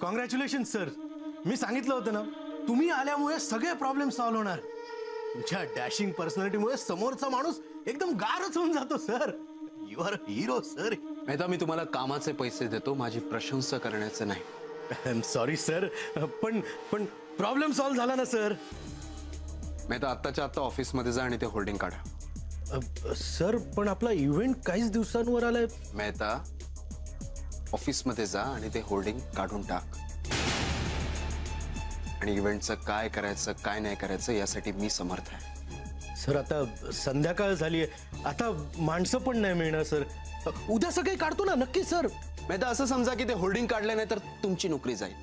Congratulation sir. मी सांगितलं होतं ना, तुम्ही आल्यामुळे सगळे प्रॉब्लेम सॉल्व्ह होणार. तुमच्या डॅशिंग पर्सनॅलिटीमुळे समोरचा माणूस एकदम गारच होऊन जातो sir. You are hero sir. Mehta, मी तुम्हाला कामाचे पैसे देतो, माझी प्रशंसा करण्याचं नाही. आय एम सॉरी सर, पण प्रॉब्लेम सॉल्व्ह झाला ना सर. मेहता, आत्ताच्या आत्ता ऑफिसमध्ये जा आणि ते होल्डिंग काढा. सर पण आपला इव्हेंट काहीच दिवसांवर आलाय. मेहता, ऑफिसमध्ये जा आणि ते होल्डिंग काढून टाक. आणि इव्हेंटचं काय करायचं काय नाही करायचं यासाठी मी समर्थ आहे. सर आता संध्याकाळ झाली आहे, आता माणसं पण नाही मिळणार सर. उद्या सकाळी काढतो ना नक्की सर. मेहता, असं समजा की ते होल्डिंग काढलं नाही तर तुमची नोकरी जाईल.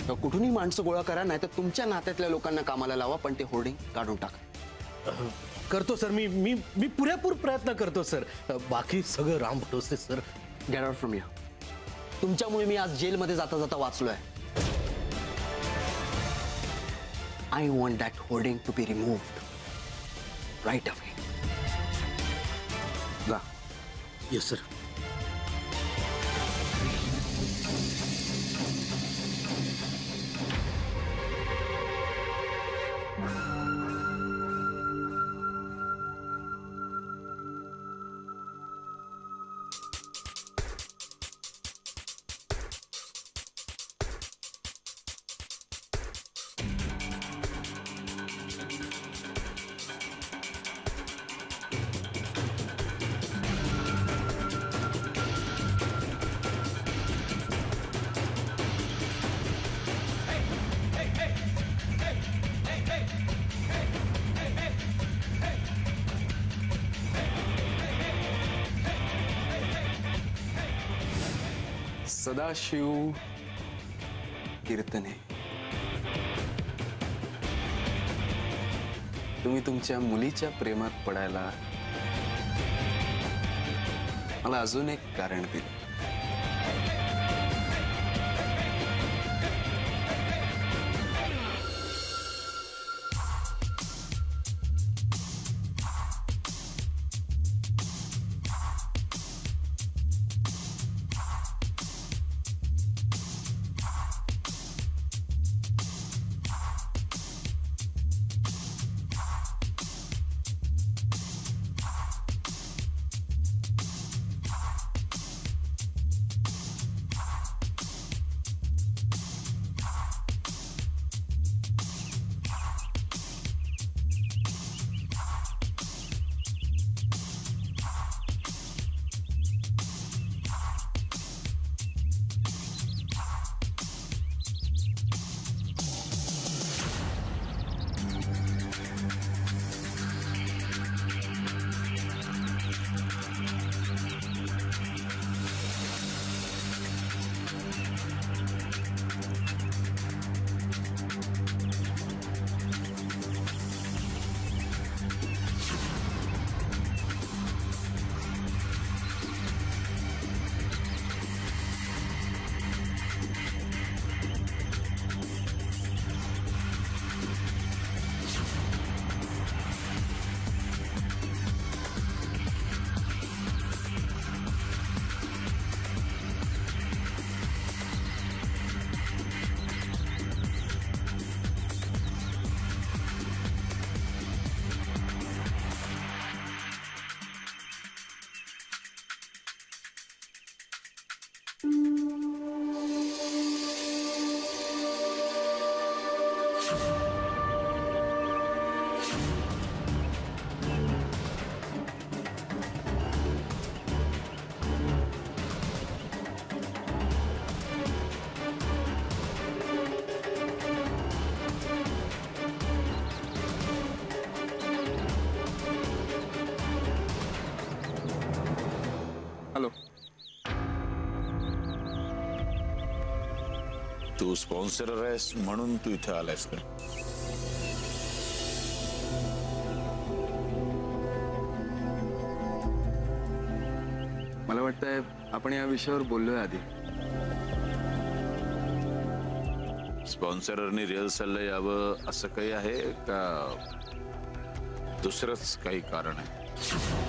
तर कुठूनही माणसं गोळा करा, नाही तर तुमच्या नात्यातल्या लोकांना कामाला लावा, पण ते होल्डिंग काढून टाका. करतो सर. मी पुरेपूर प्रयत्न करतो सर. बाकी सगळं राम भरोसे sir. Get out from here. तुमच्यामुळे मी आज जेलमध्ये जाता जाता वाचलोय. I want that holding to be removed right away. जा. Yes sir. सदाशिव कीर्तने, तुम्ही तुमच्या मुलीच्या प्रेमात पडायला मला अजून एक कारण दिलं. हॅलो. तू स्पॉन्सर आहेस म्हणून तू इथे आलायस का? मला वाटतंय आपण या विषयावर बोललोय आधी. स्पॉन्सरनी रिहर्सलला यावं असं काही आहे का दुसरंच काही कारण आहे?